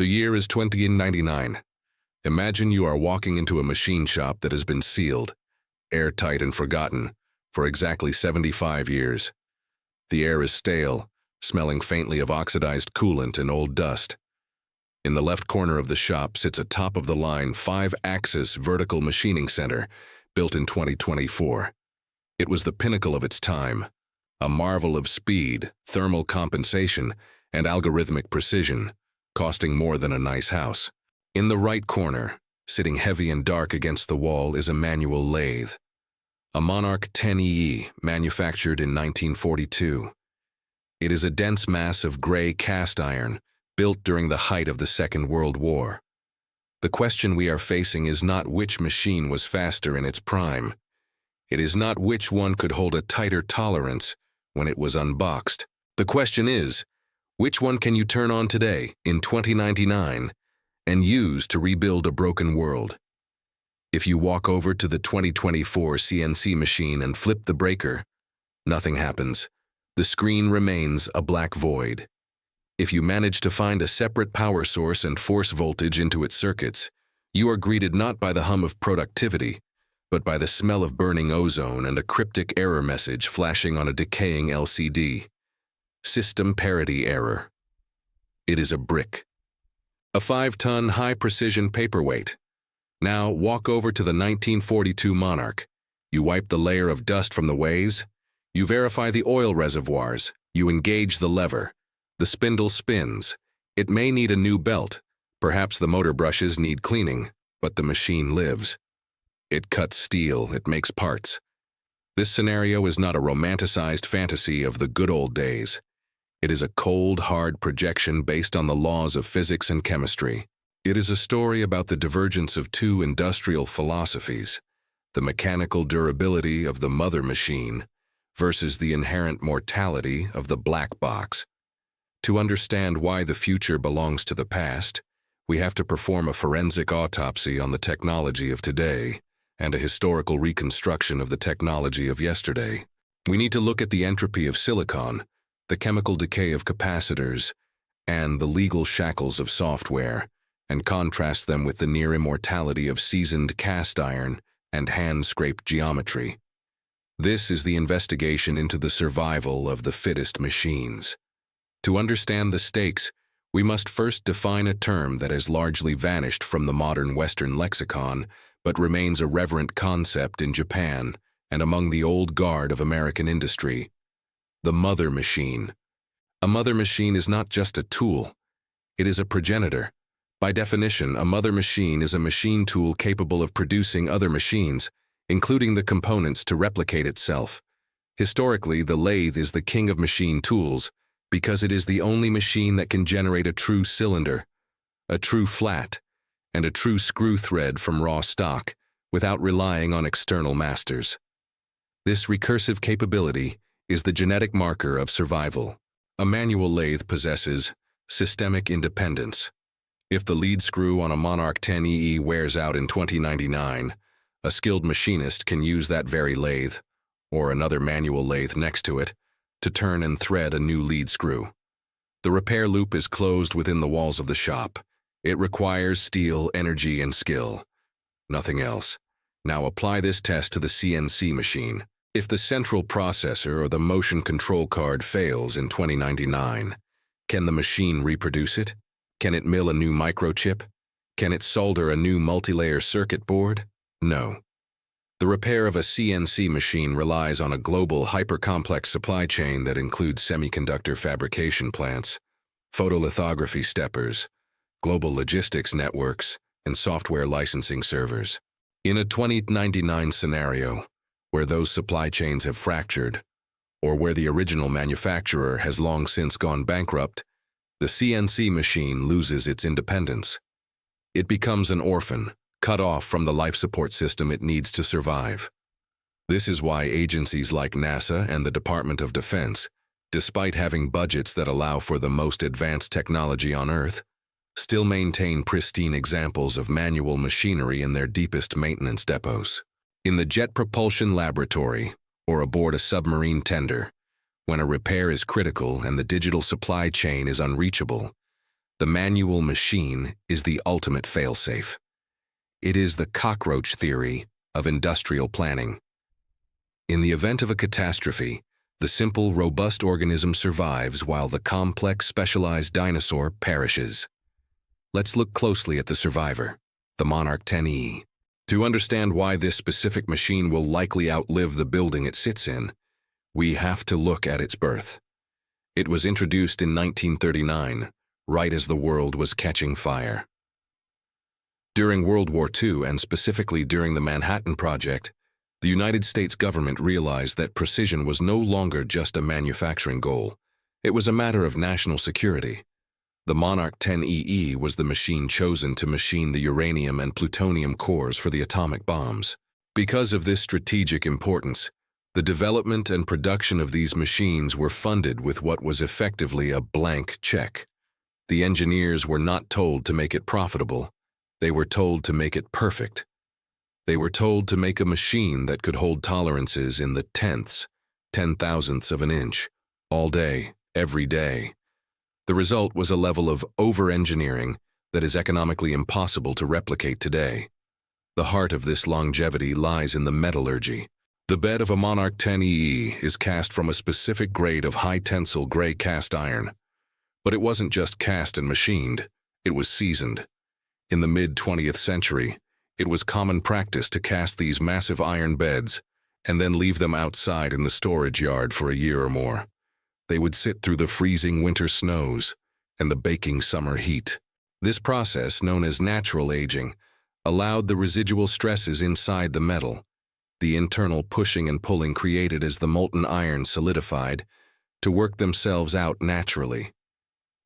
The year is 2099. Imagine you are walking into a machine shop that has been sealed, airtight and forgotten, for exactly 75 years. The air is stale, smelling faintly of oxidized coolant and old dust. In the left corner of the shop sits a top-of-the-line 5-axis vertical machining center built in 2024. It was the pinnacle of its time, a marvel of speed, thermal compensation, and algorithmic precision, costing more than a nice house. In the right corner, sitting heavy and dark against the wall, is a manual lathe, a Monarch 10EE manufactured in 1942. It is a dense mass of gray cast iron built during the height of the Second World War. The question we are facing is not which machine was faster in its prime. It is not which one could hold a tighter tolerance when it was unboxed. The question is, which one can you turn on today, in 2099, and use to rebuild a broken world? If you walk over to the 2024 CNC machine and flip the breaker, nothing happens. The screen remains a black void. If you manage to find a separate power source and force voltage into its circuits, you are greeted not by the hum of productivity, but by the smell of burning ozone and a cryptic error message flashing on a decaying LCD. System parity error. It is a brick. A 5-ton high-precision paperweight. Now walk over to the 1942 Monarch. You wipe the layer of dust from the ways. You verify the oil reservoirs. You engage the lever. The spindle spins. It may need a new belt. Perhaps the motor brushes need cleaning, but the machine lives. It cuts steel, it makes parts. This scenario is not a romanticized fantasy of the good old days. It is a cold, hard projection based on the laws of physics and chemistry. It is a story about the divergence of two industrial philosophies, the mechanical durability of the mother machine versus the inherent mortality of the black box. To understand why the future belongs to the past, we have to perform a forensic autopsy on the technology of today and a historical reconstruction of the technology of yesterday. We need to look at the entropy of silicon, the chemical decay of capacitors, and the legal shackles of software, and contrast them with the near immortality of seasoned cast iron and hand-scraped geometry. This is the investigation into the survival of the fittest machines. To understand the stakes, we must first define a term that has largely vanished from the modern Western lexicon, but remains a reverent concept in Japan and among the old guard of American industry: the mother machine. A mother machine is not just a tool, it is a progenitor. By definition, a mother machine is a machine tool capable of producing other machines, including the components to replicate itself. Historically, the lathe is the king of machine tools because it is the only machine that can generate a true cylinder, a true flat, and a true screw thread from raw stock without relying on external masters. This recursive capability is the genetic marker of survival. A manual lathe possesses systemic independence. If the lead screw on a Monarch 10EE wears out in 2099, a skilled machinist can use that very lathe, or another manual lathe next to it, to turn and thread a new lead screw. The repair loop is closed within the walls of the shop. It requires steel, energy, and skill. Nothing else. Now apply this test to the CNC machine. If the central processor or the motion control card fails in 2099, can the machine reproduce it? Can it mill a new microchip? Can it solder a new multi-layer circuit board? No. The repair of a CNC machine relies on a global hyper-complex supply chain that includes semiconductor fabrication plants, photolithography steppers, global logistics networks, and software licensing servers. In a 2099 scenario, where those supply chains have fractured, or where the original manufacturer has long since gone bankrupt, the CNC machine loses its independence. It becomes an orphan, cut off from the life support system it needs to survive. This is why agencies like NASA and the Department of Defense, despite having budgets that allow for the most advanced technology on Earth, still maintain pristine examples of manual machinery in their deepest maintenance depots. In the jet propulsion laboratory, or aboard a submarine tender, when a repair is critical and the digital supply chain is unreachable, The manual machine is the ultimate failsafe. It is the cockroach theory of industrial planning. In the event of a catastrophe, the simple, robust organism survives while the complex, specialized dinosaur perishes. Let's look closely at the survivor, the Monarch 10E. To understand why this specific machine will likely outlive the building it sits in, we have to look at its birth. It was introduced in 1939, right as the world was catching fire. During World War II, and specifically during the Manhattan Project, the United States government realized that precision was no longer just a manufacturing goal. It was a matter of national security. The Monarch 10EE was the machine chosen to machine the uranium and plutonium cores for the atomic bombs. Because of this strategic importance, the development and production of these machines were funded with what was effectively a blank check. The engineers were not told to make it profitable. They were told to make it perfect. They were told to make a machine that could hold tolerances in the tenths, 10,000ths of an inch, all day, every day. The result was a level of over-engineering that is economically impossible to replicate today. The heart of this longevity lies in the metallurgy. The bed of a Monarch 10EE is cast from a specific grade of high-tensile gray cast iron. But it wasn't just cast and machined, it was seasoned. In the mid-20th century, it was common practice to cast these massive iron beds and then leave them outside in the storage yard for a year or more. They would sit through the freezing winter snows and the baking summer heat. This process, known as natural aging, allowed the residual stresses inside the metal, the internal pushing and pulling created as the molten iron solidified, to work themselves out naturally.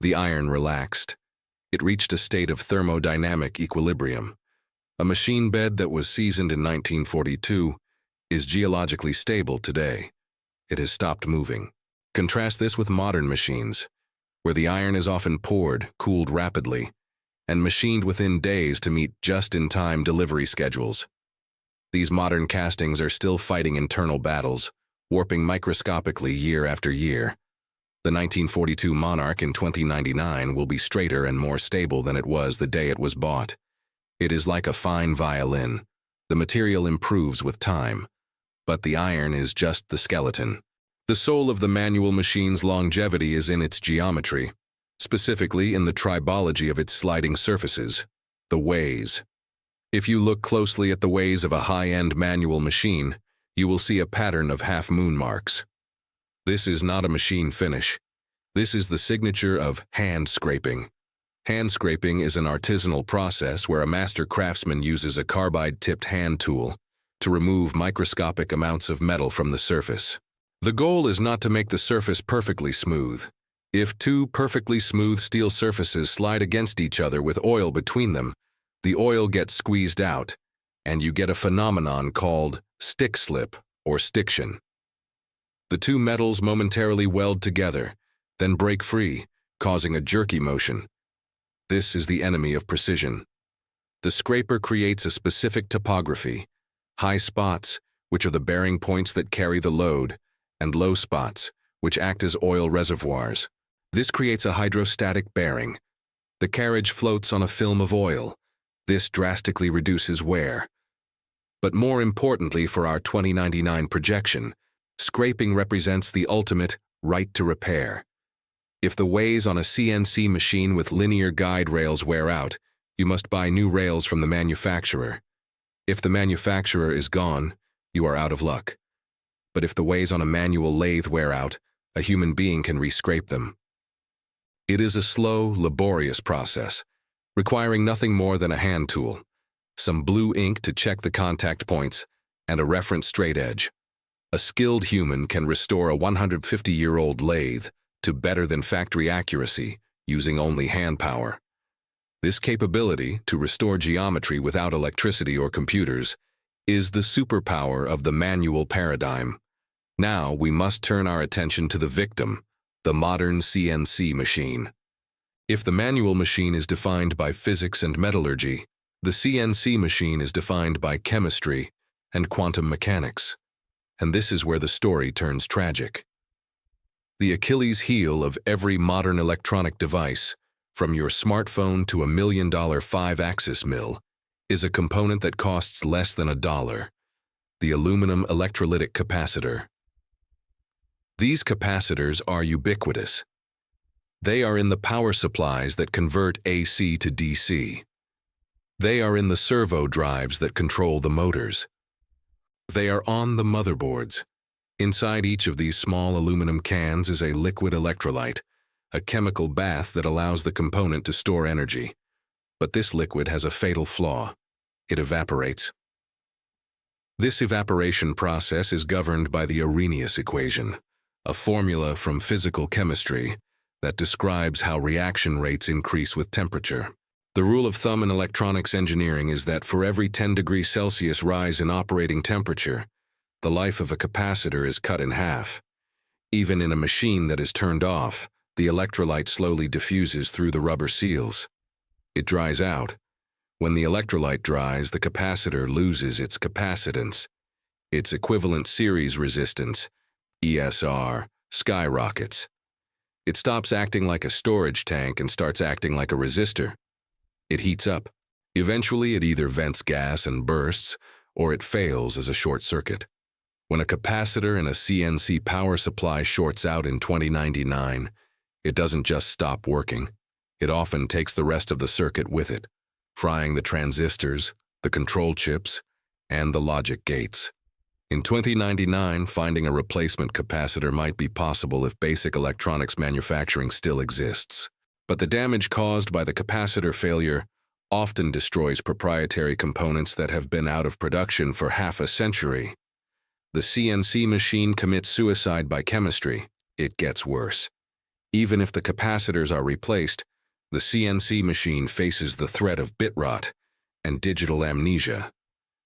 The iron relaxed. It reached a state of thermodynamic equilibrium. A machine bed that was seasoned in 1942 is geologically stable today. It has stopped moving. Contrast this with modern machines, where the iron is often poured, cooled rapidly, and machined within days to meet just-in-time delivery schedules. These modern castings are still fighting internal battles, warping microscopically year after year. The 1942 Monarch in 2099 will be straighter and more stable than it was the day it was bought. It is like a fine violin. The material improves with time, but the iron is just the skeleton. The soul of the manual machine's longevity is in its geometry, specifically in the tribology of its sliding surfaces, the ways. If you look closely at the ways of a high-end manual machine, you will see a pattern of half-moon marks. This is not a machine finish. This is the signature of hand scraping. Hand scraping is an artisanal process where a master craftsman uses a carbide-tipped hand tool to remove microscopic amounts of metal from the surface. The goal is not to make the surface perfectly smooth. If two perfectly smooth steel surfaces slide against each other with oil between them, the oil gets squeezed out, and you get a phenomenon called stick slip or stiction. The two metals momentarily weld together, then break free, causing a jerky motion. This is the enemy of precision. The scraper creates a specific topography, high spots, which are the bearing points that carry the load, and low spots, which act as oil reservoirs. This creates a hydrostatic bearing. The carriage floats on a film of oil. This drastically reduces wear. But more importantly for our 2099 projection, scraping represents the ultimate right to repair. If the ways on a CNC machine with linear guide rails wear out, you must buy new rails from the manufacturer. If the manufacturer is gone, you are out of luck. But if the ways on a manual lathe wear out, a human being can re-scrape them. It is a slow, laborious process, requiring nothing more than a hand tool, some blue ink to check the contact points, and a reference straight edge. A skilled human can restore a 150-year-old lathe to better than factory accuracy using only hand power. This capability to restore geometry without electricity or computers is the superpower of the manual paradigm. Now we must turn our attention to the victim, the modern CNC machine. If the manual machine is defined by physics and metallurgy, the CNC machine is defined by chemistry and quantum mechanics. And this is where the story turns tragic. The Achilles heel of every modern electronic device, from your smartphone to $1 million 5-axis mill, is a component that costs less than $1, the aluminum electrolytic capacitor. These capacitors are ubiquitous. They are in the power supplies that convert AC to DC. They are in the servo drives that control the motors. They are on the motherboards. Inside each of these small aluminum cans is a liquid electrolyte, a chemical bath that allows the component to store energy. But this liquid has a fatal flaw. It evaporates. This evaporation process is governed by the Arrhenius equation, a formula from physical chemistry that describes how reaction rates increase with temperature. The rule of thumb in electronics engineering is that for every 10 degrees Celsius rise in operating temperature, the life of a capacitor is cut in half. Even in a machine that is turned off, the electrolyte slowly diffuses through the rubber seals. It dries out. When the electrolyte dries, the capacitor loses its capacitance. Its equivalent series resistance, ESR, skyrockets. It stops acting like a storage tank and starts acting like a resistor. It heats up. Eventually, it either vents gas and bursts, or it fails as a short circuit. When a capacitor in a CNC power supply shorts out in 2099, it doesn't just stop working. It often takes the rest of the circuit with it, frying the transistors, the control chips, and the logic gates. In 2099, finding a replacement capacitor might be possible if basic electronics manufacturing still exists. But the damage caused by the capacitor failure often destroys proprietary components that have been out of production for half a century. The CNC machine commits suicide by chemistry. It gets worse. Even if the capacitors are replaced, the CNC machine faces the threat of bit rot and digital amnesia.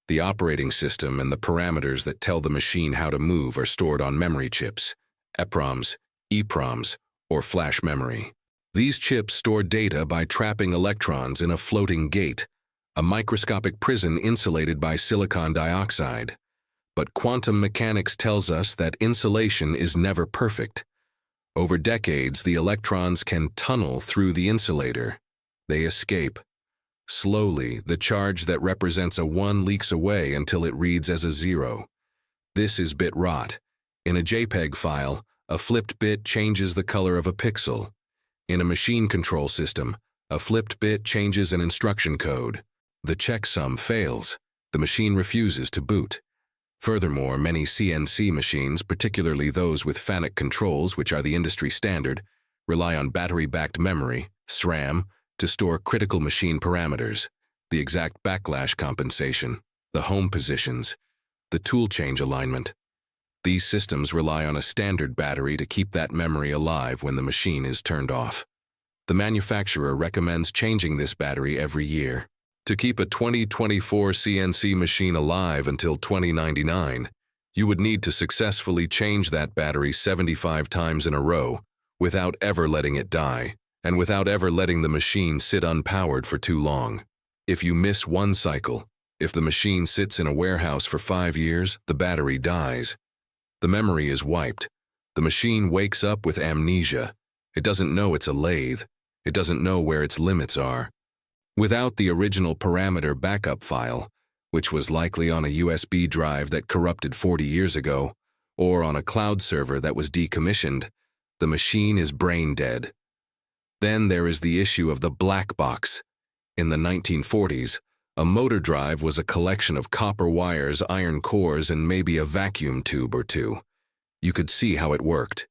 The operating system and the parameters that tell the machine how to move are stored on memory chips, EPROMs, EPROMs, or flash memory. These chips store data by trapping electrons in a floating gate, a microscopic prison insulated by silicon dioxide. But quantum mechanics tells us that insulation is never perfect. Over decades, the electrons can tunnel through the insulator. They escape. Slowly, the charge that represents a 1 leaks away until it reads as a 0. This is bit rot. In a JPEG file, a flipped bit changes the color of a pixel. In a machine control system, a flipped bit changes an instruction code. The checksum fails. The machine refuses to boot. Furthermore, many CNC machines, particularly those with FANUC controls, which are the industry standard, rely on battery-backed memory, SRAM, to store critical machine parameters, the exact backlash compensation, the home positions, the tool change alignment. These systems rely on a standard battery to keep that memory alive when the machine is turned off. The manufacturer recommends changing this battery every year. To keep a 2024 CNC machine alive until 2099, you would need to successfully change that battery 75 times in a row without ever letting it die, and without ever letting the machine sit unpowered for too long. If you miss one cycle, if the machine sits in a warehouse for 5 years, the battery dies. The memory is wiped. The machine wakes up with amnesia. It doesn't know it's a lathe. It doesn't know where its limits are. Without the original parameter backup file, which was likely on a USB drive that corrupted 40 years ago, or on a cloud server that was decommissioned, the machine is brain dead. Then there is the issue of the black box. In the 1940s, a motor drive was a collection of copper wires, iron cores, and maybe a vacuum tube or two. You could see how it worked.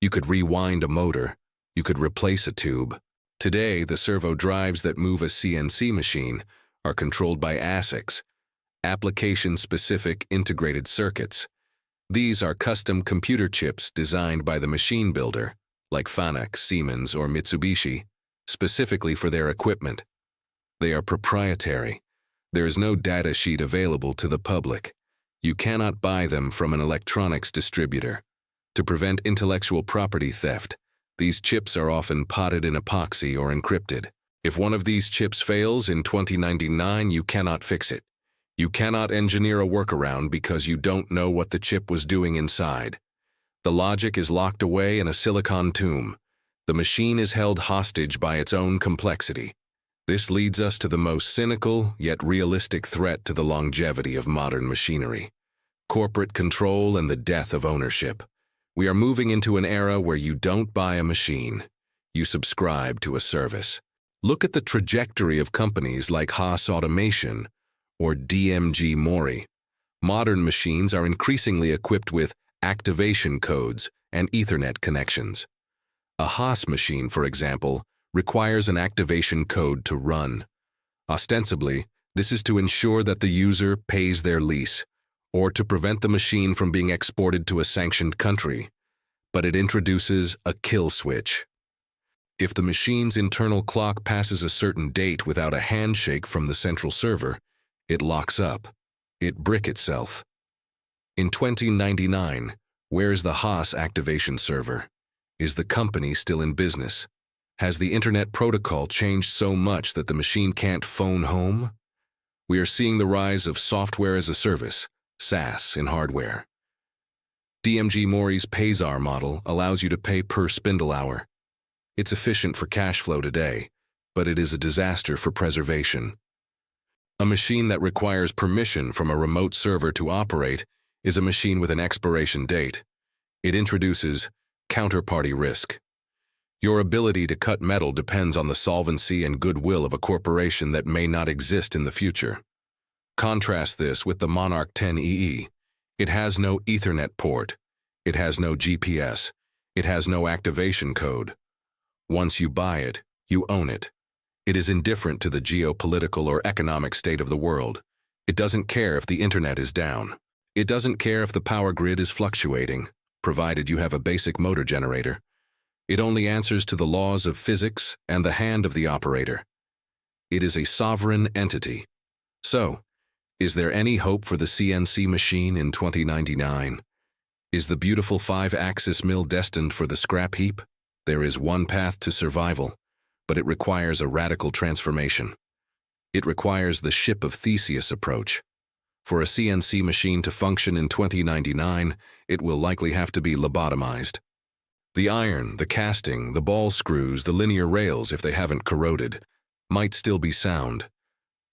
You could rewind a motor. You could replace a tube. Today, the servo drives that move a CNC machine are controlled by ASICs, application-specific integrated circuits. These are custom computer chips designed by the machine builder, like FANUC, Siemens, or Mitsubishi, specifically for their equipment. They are proprietary. There is no data sheet available to the public. You cannot buy them from an electronics distributor. To prevent intellectual property theft, these chips are often potted in epoxy or encrypted. If one of these chips fails in 2099, you cannot fix it. You cannot engineer a workaround because you don't know what the chip was doing inside. The logic is locked away in a silicon tomb. The machine is held hostage by its own complexity. This leads us to the most cynical yet realistic threat to the longevity of modern machinery: corporate control and the death of ownership. We are moving into an era where you don't buy a machine, you subscribe to a service. Look at the trajectory of companies like Haas Automation or DMG Mori. Modern machines are increasingly equipped with activation codes and Ethernet connections. A Haas machine, for example, requires an activation code to run. Ostensibly, this is to ensure that the user pays their lease, or to prevent the machine from being exported to a sanctioned country. But it introduces a kill switch. If the machine's internal clock passes a certain date without a handshake from the central server, it locks up. It brick itself. In 2099, where's the Haas activation server? Is the company still in business? Has the internet protocol changed so much that the machine can't phone home? We are seeing the rise of software as a service, SaaS, in hardware. DMG Mori's Payzar model allows you to pay per spindle hour. It's efficient for cash flow today, but it is a disaster for preservation. A machine that requires permission from a remote server to operate is a machine with an expiration date. It introduces counterparty risk. Your ability to cut metal depends on the solvency and goodwill of a corporation that may not exist in the future. Contrast this with the Monarch 10EE. It has no Ethernet port. It has no GPS. It has no activation code. Once you buy it, you own it. It is indifferent to the geopolitical or economic state of the world. It doesn't care if the internet is down. It doesn't care if the power grid is fluctuating, provided you have a basic motor generator. It only answers to the laws of physics and the hand of the operator. It is a sovereign entity. So, is there any hope for the CNC machine in 2099? Is the beautiful 5-axis mill destined for the scrap heap? There is one path to survival, but it requires a radical transformation. It requires the ship of Theseus approach. For a CNC machine to function in 2099, it will likely have to be lobotomized. The iron, the casting, the ball screws, the linear rails, if they haven't corroded, might still be sound.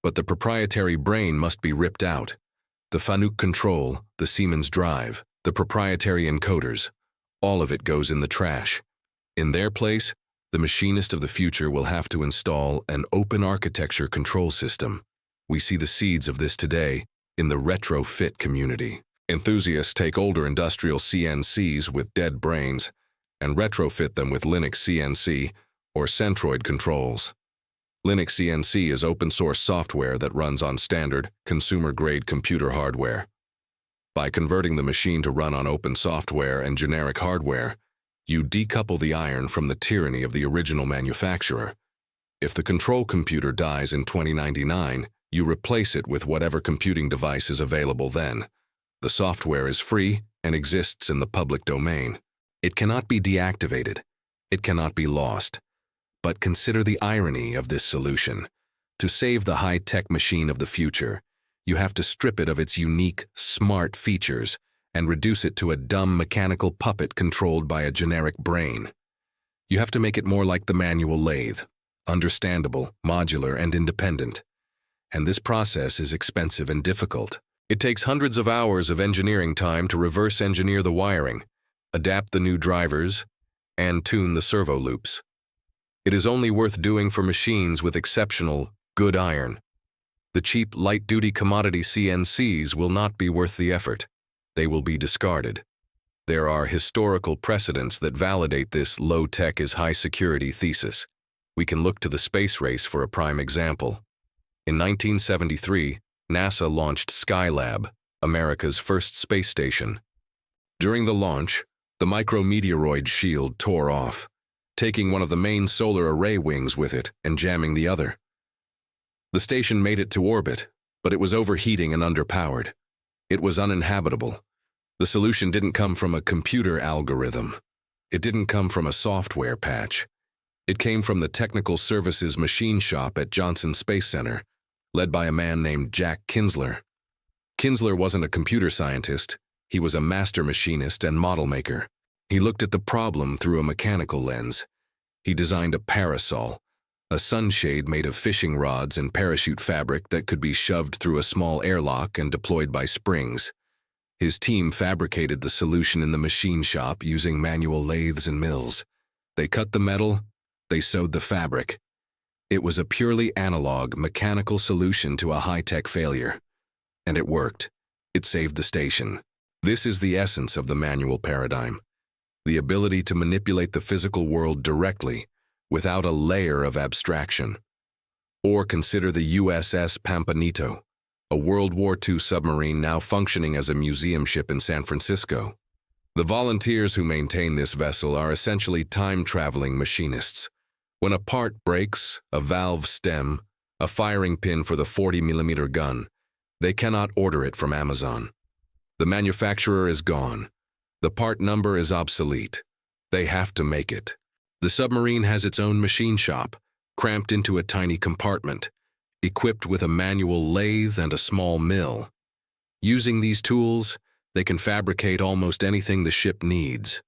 But the proprietary brain must be ripped out. The Fanuc control, the Siemens drive, the proprietary encoders, all of it goes in the trash. In their place, the machinist of the future will have to install an open architecture control system. We see the seeds of this today in the retrofit community. Enthusiasts take older industrial CNCs with dead brains and retrofit them with Linux CNC or Centroid controls. Linux CNC is open-source software that runs on standard, consumer-grade computer hardware. By converting the machine to run on open software and generic hardware, you decouple the iron from the tyranny of the original manufacturer. If the control computer dies in 2099, you replace it with whatever computing device is available then. The software is free and exists in the public domain. It cannot be deactivated. It cannot be lost. But consider the irony of this solution. To save the high-tech machine of the future, you have to strip it of its unique, smart features and reduce it to a dumb mechanical puppet controlled by a generic brain. You have to make it more like the manual lathe, understandable, modular, and independent. And this process is expensive and difficult. It takes hundreds of hours of engineering time to reverse engineer the wiring, adapt the new drivers, and tune the servo loops. It is only worth doing for machines with exceptional, good iron. The cheap, light-duty commodity CNCs will not be worth the effort. They will be discarded. There are historical precedents that validate this low-tech is high-security thesis. We can look to the space race for a prime example. In 1973, NASA launched Skylab, America's first space station. During the launch, the micrometeoroid shield tore off, taking one of the main solar array wings with it and jamming the other. The station made it to orbit, but it was overheating and underpowered. It was uninhabitable. The solution didn't come from a computer algorithm. It didn't come from a software patch. It came from the technical services machine shop at Johnson Space Center, led by a man named Jack Kinsler. Kinsler wasn't a computer scientist. He was a master machinist and model maker. He looked at the problem through a mechanical lens. He designed a parasol, a sunshade made of fishing rods and parachute fabric that could be shoved through a small airlock and deployed by springs. His team fabricated the solution in the machine shop using manual lathes and mills. They cut the metal, they sewed the fabric. It was a purely analog, mechanical solution to a high-tech failure. And it worked. It saved the station. This is the essence of the manual paradigm. The ability to manipulate the physical world directly, without a layer of abstraction. Or consider the USS Pampanito, a World War II submarine now functioning as a museum ship in San Francisco. The volunteers who maintain this vessel are essentially time-traveling machinists. When a part breaks, a valve stem, a firing pin for the 40mm gun, they cannot order it from Amazon. The manufacturer is gone. The part number is obsolete. They have to make it. The submarine has its own machine shop, cramped into a tiny compartment, equipped with a manual lathe and a small mill. Using these tools, they can fabricate almost anything the ship needs.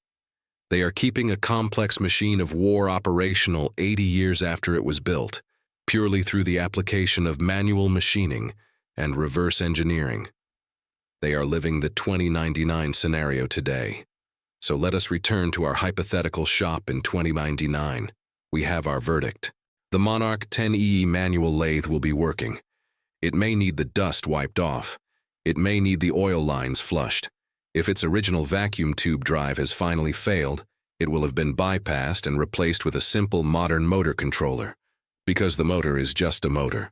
They are keeping a complex machine of war operational 80 years after it was built, purely through the application of manual machining and reverse engineering. They are living the 2099 scenario today. So let us return to our hypothetical shop in 2099. We have our verdict. The Monarch 10EE manual lathe will be working. It may need the dust wiped off. It may need the oil lines flushed. If its original vacuum tube drive has finally failed, it will have been bypassed and replaced with a simple modern motor controller. Because the motor is just a motor.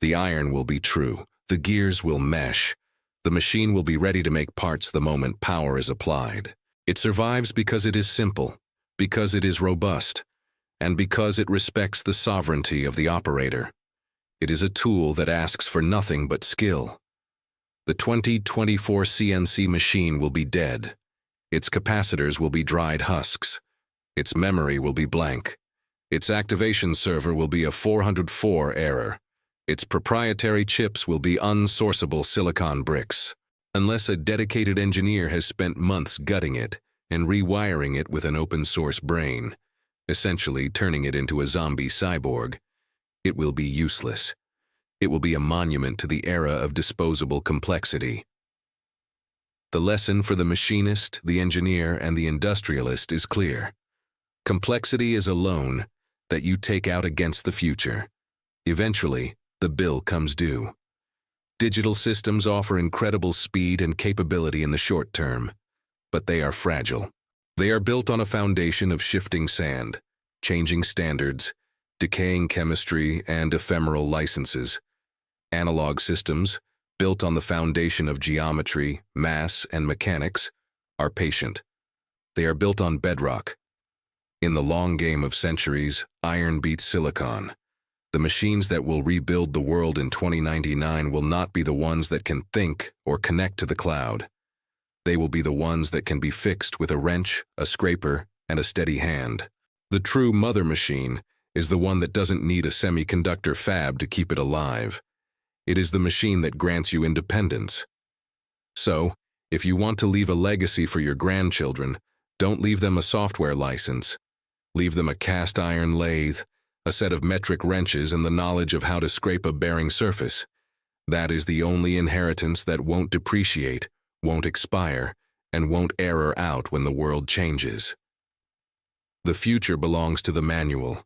The iron will be true. The gears will mesh. The machine will be ready to make parts the moment power is applied. It survives because it is simple, because it is robust, and because it respects the sovereignty of the operator. It is a tool that asks for nothing but skill. The 2024 CNC machine will be dead. Its capacitors will be dried husks. Its memory will be blank. Its activation server will be a 404 error. Its proprietary chips will be unsourceable silicon bricks. Unless a dedicated engineer has spent months gutting it and rewiring it with an open-source brain, essentially turning it into a zombie cyborg, it will be useless. It will be a monument to the era of disposable complexity. The lesson for the machinist, the engineer, and the industrialist is clear. Complexity is a loan that you take out against the future. Eventually, the bill comes due. Digital systems offer incredible speed and capability in the short term, but they are fragile. They are built on a foundation of shifting sand, changing standards, decaying chemistry, and ephemeral licenses. Analog systems, built on the foundation of geometry, mass, and mechanics, are patient. They are built on bedrock. In the long game of centuries, iron beats silicon. The machines that will rebuild the world in 2099 will not be the ones that can think or connect to the cloud. They will be the ones that can be fixed with a wrench, a scraper, and a steady hand. The true mother machine is the one that doesn't need a semiconductor fab to keep it alive. It is the machine that grants you independence. So, if you want to leave a legacy for your grandchildren, don't leave them a software license. Leave them a cast iron lathe, a set of metric wrenches, and the knowledge of how to scrape a bearing surface. That is the only inheritance that won't depreciate, won't expire, and won't error out when the world changes. The future belongs to the manual,